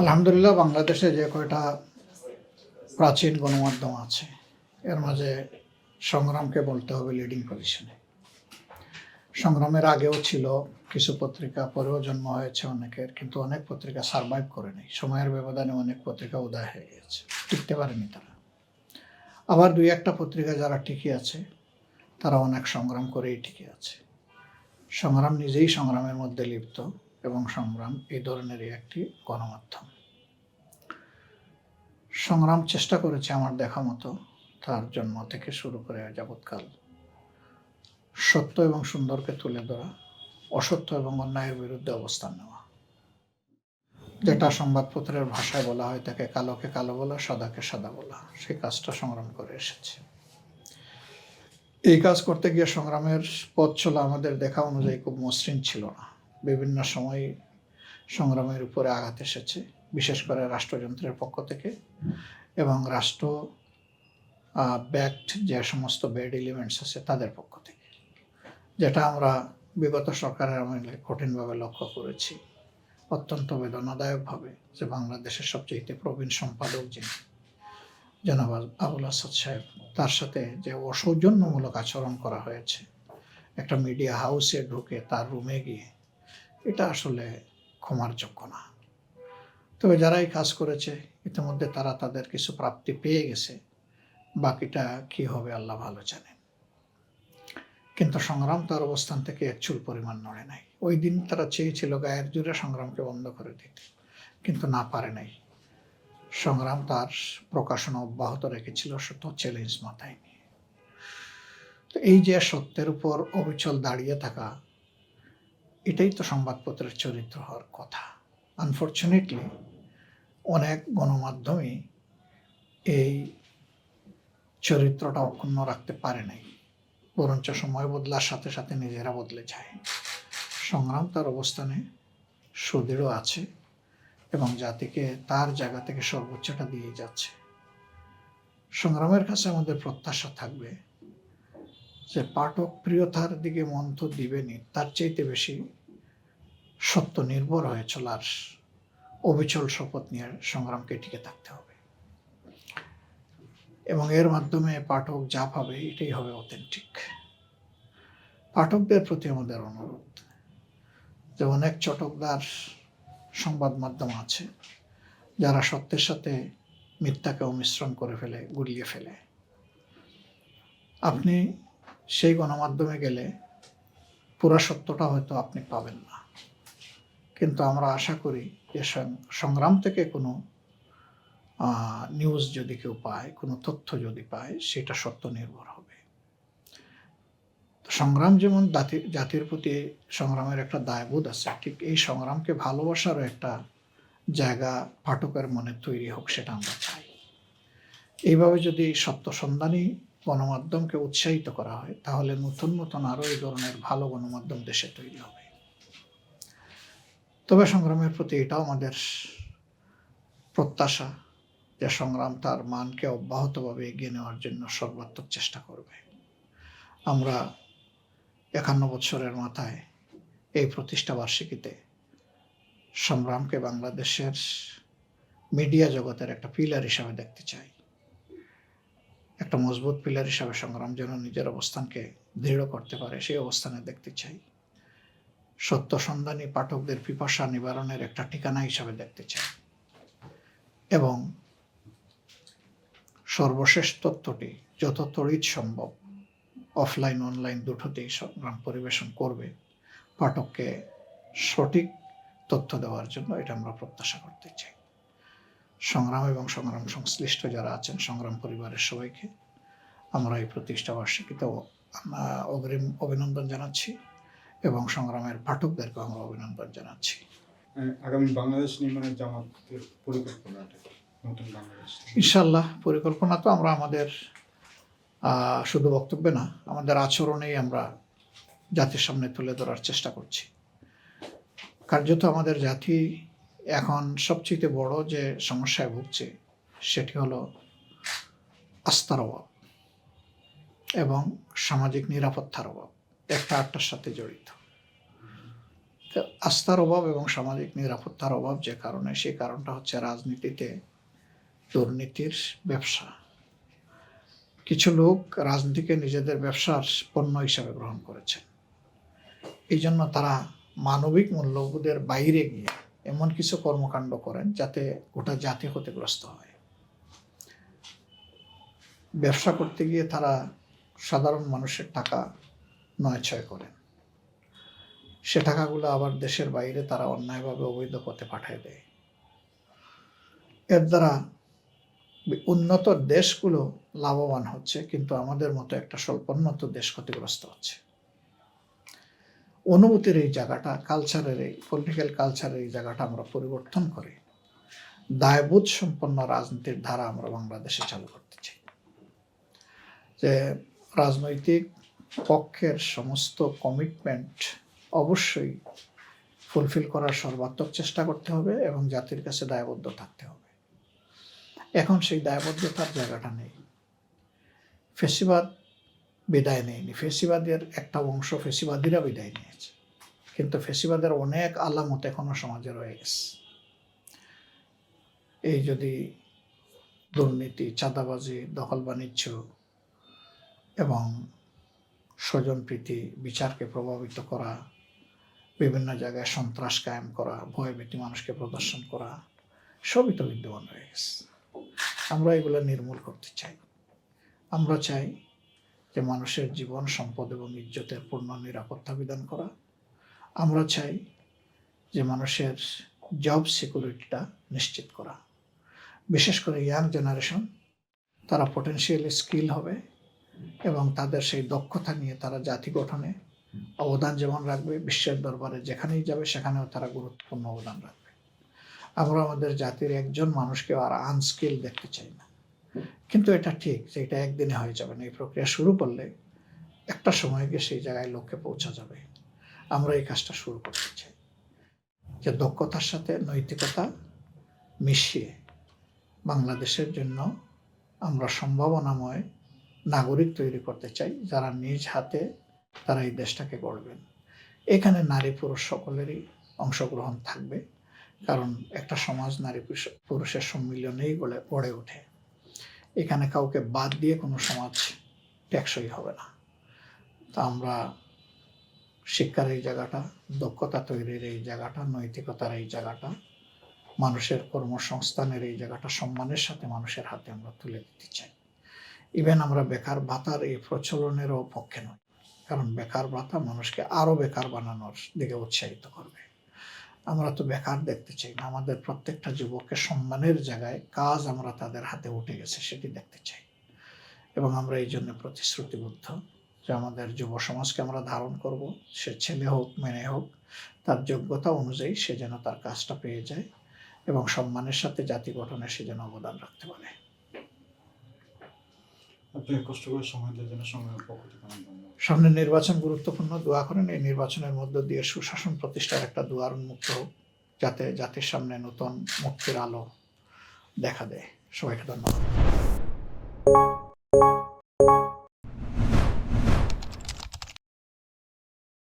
আলহামদুলিল্লাহ বাংলাদেশে যে কয়টা প্রাচীন গণমাধ্যম আছে এর মাঝে সংগ্রামকে বলতে হবে লিডিং পজিশনে। সংগ্রামের আগেও ছিল কিছু পত্রিকা, পরেও জন্ম হয়েছে অনেকের, কিন্তু অনেক পত্রিকা সারভাইভ করে নেই। সময়ের ব্যবধানে অনেক পত্রিকা উদয় হয়ে গেছে, টিকতে পারেনি তারা। আবার দুই একটা পত্রিকা যারা টিকে আছে তারা অনেক সংগ্রাম করেই টিকে আছে। সংগ্রাম নিজেই সংগ্রামের মধ্যে লিপ্ত এবং সংগ্রাম এই ধরনেরই একটি গণমাধ্যম। সংগ্রাম চেষ্টা করেছে আমার দেখা মতো তার জন্ম থেকে শুরু করে যাবৎকাল সত্য এবং সুন্দরকে তুলে ধরা, অসত্য এবং অন্যায়ের বিরুদ্ধে অবস্থান নেওয়া। যেটা সংবাদপত্রের ভাষায় বলা হয় তাকে কালোকে কালো বলা, সাদাকে সাদা বলা, সেই কাজটা সংগ্রাম করে এসেছে। এই কাজ করতে গিয়ে সংগ্রামের পথ চলা আমাদের দেখা অনুযায়ী খুব মসৃণ ছিল না। বিভিন্ন সময় সংগ্রামের উপরে আঘাত এসেছে, বিশেষ করে রাষ্ট্রযন্ত্রের পক্ষ থেকে এবং রাষ্ট্র ব্যাকড যে সমস্ত ব্যাড এলিমেন্টস আছে তাদের পক্ষ থেকে, যেটা আমরা বিগত সরকারের আমলে কঠিনভাবে লক্ষ্য করেছি, অত্যন্ত বেদনাদায়কভাবে, যে বাংলাদেশের সবচেয়ে প্রবীণ সম্পাদক যিনি জনাব আবুল আসাদ সাহেব, তার সাথে যে অসৌজন্যমূলক আচরণ করা হয়েছে একটা মিডিয়া হাউসে ঢুকে তার রুমে গিয়ে, এটা আসলে ক্ষমার যোগ্য না। তবে যারা এই কাজ করেছে ইতিমধ্যে তারা তাদের কিছু প্রাপ্তি পেয়ে গেছে, বাকিটা কি হবে আল্লাহ ভালো জানেন। কিন্তু সংগ্রাম তার অবস্থান থেকে এক চুল পরিমাণ নড়ে নাই। ওই দিন তারা চেয়েছিল গায়ের জোরে সংগ্রামকে বন্ধ করে দিতে, কিন্তু না পারে নাই। সংগ্রাম তার প্রকাশনা অব্যাহত রেখেছিল সত্য চ্যালেঞ্জ মাথায় নিয়ে। তো এই যে সত্যের উপর অবিচল দাঁড়িয়ে থাকা, এটাই তো সংবাদপত্রের চরিত্র হওয়ার কথা। আনফর্চুনেটলি অনেক গণমাধ্যমই এই চরিত্রটা অক্ষুণ্ণ রাখতে পারে নাই, বরঞ্চ সময় বদলার সাথে সাথে নিজেরা বদলে যায়। সংগ্রাম তার অবস্থানে সুদৃঢ় আছে এবং জাতিকে তার জায়গা থেকে সর্বোচ্চটা দিয়ে যাচ্ছে। সংগ্রামের কাছে আমাদের প্রত্যাশা থাকবে যে পাঠক প্রিয়তার দিকে মন তো দিবেনই, তার চাইতে বেশি সত্য নির্ভর হয়ে চলার অবিচল শপথ নিয়ে সংগ্রামকে টিকে থাকতে হবে এবং এর মাধ্যমে পাঠক যা পাবে এটাই হবে অথেন্টিক। পাঠকদের প্রতি আমাদের অনুরোধ যে অনেক চটকদার সংবাদ মাধ্যম আছে যারা সত্যের সাথে মিথ্যাকে মিশ্রণ করে ফেলে, গুলিয়ে ফেলে। আপনি সেই গণমাধ্যমে গেলে পুরা সত্যটা হয়তো আপনি পাবেন না, কিন্তু আমরা আশা করি যে সংগ্রাম থেকে কোনো নিউজ যদি কেউ পায়, কোনো তথ্য যদি পায়, সেটা সত্য নির্ভর হবে। সংগ্রাম যেমন জাতির প্রতি সংগ্রামের একটা দায়বোধ আছে, ঠিক এই সংগ্রামকে ভালোবাসারও একটা জায়গা পাঠকের মনে তৈরি হোক, সেটা আমরা চাই। এইভাবে যদি সত্য সন্ধানী গণমাধ্যমকে উৎসাহিত করা হয়, তাহলে নতুন নতুন আরও এই ধরনের ভালো গণমাধ্যম দেশে তৈরি হবে। তবে সংগ্রামের প্রতি এটাও আমাদের প্রত্যাশা যে সংগ্রাম তার মানকে অব্যাহতভাবে এগিয়ে নেওয়ার জন্য সর্বাত্মক চেষ্টা করবে। আমরা 51 বছরের মাথায় এই প্রতিষ্ঠা বার্ষিকীতে সংগ্রামকে বাংলাদেশের মিডিয়া জগতের একটা পিলার হিসাবে দেখতে চাই। একটা মজবুত পিলার হিসাবে সংগ্রাম যেন নিজের অবস্থানকে দৃঢ় করতে পারে, সেই অবস্থানে দেখতে চাই। সত্য সন্ধানী পাঠকদের পিপাসা নিবারণের একটা ঠিকানা হিসাবে দেখতে চাই এবং সর্বশেষ তথ্যটি যত তড়িৎ সম্ভব অফলাইন অনলাইন দুটোতেই সংগ্রাম পরিবেশন করবে পাঠককে সঠিক তথ্য দেওয়ার জন্য, এটা আমরা প্রত্যাশা করতে চাই। সংগ্রাম এবং সংগ্রাম সংশ্লিষ্ট যারা আছেন, সংগ্রাম পরিবারের সবাইকে আমরা এই প্রতিষ্ঠা বার্ষিকীতেও অগ্রিম অভিনন্দন জানাচ্ছি এবং সংগ্রামের পাঠকদেরকে আমরা অভিনন্দন জানাচ্ছি। আগামী বাংলাদেশ নির্মাণের জামাতের পরিকল্পনাটা, নতুন বাংলাদেশ ইনশাল্লাহ পরিকল্পনা তো আমরা আমাদের শুধু বক্তব্যে না, আমাদের আচরণেই আমরা জাতির সামনে তুলে ধরার চেষ্টা করছি। কার্যত আমাদের জাতি এখন সবচেয়ে বড় যে সমস্যায় ভুগছে সেটি হলো আস্থার অভাব এবং সামাজিক নিরাপত্তার অভাব, একটা আটটার সাথে জড়িত। তো আস্থার অভাব এবং সামাজিক নিরাপত্তার অভাব যে কারণে, সেই কারণটা হচ্ছে রাজনীতিতে দুর্নীতির ব্যবসা। কিছু লোক রাজনীতিকে নিজেদের ব্যবসার পণ্য হিসাবে গ্রহণ করেছেন। এই জন্য তারা মানবিক মূল্যবোধের বাইরে গিয়ে এমন কিছু কর্মকাণ্ড করেন যাতে গোটা জাতি ক্ষতিগ্রস্ত হয়। ব্যবসা করতে গিয়ে তারা সাধারণ মানুষের টাকা নয়ছয় করেন। সে টাকাগুলো আবার দেশের বাইরে তারা অন্যায়ভাবে অবৈধ পথে পাঠিয়ে দেয়। এর দ্বারা উন্নত দেশগুলো লাভবান হচ্ছে, কিন্তু আমাদের মতো একটা স্বল্পোন্নত দেশ ক্ষতিগ্রস্ত হচ্ছে। অনুভূতির এই জায়গাটা, কালচারের এই পলিটিক্যাল কালচারের এই জায়গাটা আমরা পরিবর্তন করে দায়বোধ সম্পন্ন রাজনীতির ধারা আমরা বাংলাদেশে চালু করতে চাই। যে রাজনৈতিক পক্ষের সমস্ত কমিটমেন্ট অবশ্যই ফুলফিল করার সর্বাত্মক চেষ্টা করতে হবে এবং জাতির কাছে দায়বদ্ধ থাকতে হবে। এখন সেই দায়বদ্ধতার জায়গাটা নেই। ফেসিবাদ বিদায় নেয়নি, ফেসিবাদের একটা অংশ ফেসিবাদীরা বিদায় নিয়েছে, কিন্তু ফেসিবাদের অনেক আলামত এখনো সমাজে রয়ে গেছে। এই যদি দুর্নীতি, চাঁদাবাজি, দখল বাণিজ্য এবং স্বজনপ্রীতি, বিচারকে প্রভাবিত করা, বিভিন্ন জায়গায় সন্ত্রাস কায়েম করা, ভয়ভীতি মানুষকে প্রদর্শন করা, সবই তো বিদ্যমান হয়ে গেছে। আমরা এগুলো নির্মূল করতে চাই। আমরা চাই যে মানুষের জীবন, সম্পদ এবং ইজ্জতের পূর্ণ নিরাপত্তা বিধান করা। আমরা চাই যে মানুষের জব সিকিউরিটিটা নিশ্চিত করা। বিশেষ করে ইয়াং জেনারেশন, তারা পটেনশিয়ালি স্কিল হবে এবং তাদের সেই দক্ষতা নিয়ে তারা জাতি গঠনে অবদান যেমন রাখবে, বিশ্বের দরবারে যেখানেই যাবে সেখানেও তারা গুরুত্বপূর্ণ অবদান রাখবে। আমরা আমাদের জাতির একজন মানুষকে আর আনস্কিল দেখতে চাই না। কিন্তু এটা ঠিক যে এটা একদিনে হয়ে যাবে না। এই প্রক্রিয়া শুরু করলে একটা সময় গিয়ে সেই জায়গায় লক্ষ্যে পৌঁছা যাবে। আমরা এই কাজটা শুরু করতে চাই, যে দক্ষতার সাথে নৈতিকতা মিশিয়ে বাংলাদেশের জন্য আমরা সম্ভাবনাময় নাগরিক তৈরি করতে চাই, যারা নিজ হাতে তারা এই দেশটাকে গড়বেন। এখানে নারী পুরুষ সকলেরই অংশগ্রহণ থাকবে, কারণ একটা সমাজ নারী পুরুষের সম্মিলনেই গড়ে ওঠে। এখানে কাউকে বাদ দিয়ে কোনো সমাজ টেকসই হবে না। তা আমরা শিক্ষার এই জায়গাটা, দক্ষতা তৈরির এই জায়গাটা, নৈতিকতার এই জায়গাটা, মানুষের কর্মসংস্থানের এই জায়গাটা সম্মানের সাথে মানুষের হাতে আমরা তুলে দিতে চাই। ইভেন আমরা বেকার ভাতার এই প্রচলনেরও পক্ষে নয়, কারণ বেকার ভাতা মানুষকে আরো বেকার বানানোর দিকে উৎসাহিত করবে। আমরা তো বেকার দেখতে চাই না, আমাদের প্রত্যেকটা যুবককে সম্মানের জায়গায় কাজ আমরা তাদের হাতে উঠে গেছে সেটি দেখতে চাই। এবং আমরা এই জন্য প্রতিশ্রুতিবদ্ধ যে আমাদের যুব সমাজকে আমরা ধারণ করব, সে ছেলে হোক মেয়ে হোক, তার যোগ্যতা অনুযায়ী সে যেন তার কাজটা পেয়ে যায় এবং সম্মানের সাথে জাতি গঠনে সে যেন অবদান রাখতে পারে। আপনি কষ্ট করে সময় দেওয়ার জন্য সময়ের পক্ষ থেকে অনেক ধন্যবাদ। সামনে নির্বাচন গুরুত্বপূর্ণ, দোয়া করেন এই নির্বাচনের মধ্য দিয়ে সুশাসন প্রতিষ্ঠার একটা দুয়ার উন্মুক্ত হোক, যাতে জাতির সামনে নতুন মুক্তির আলো দেখা দেয়। সবাইকে ধন্যবাদ।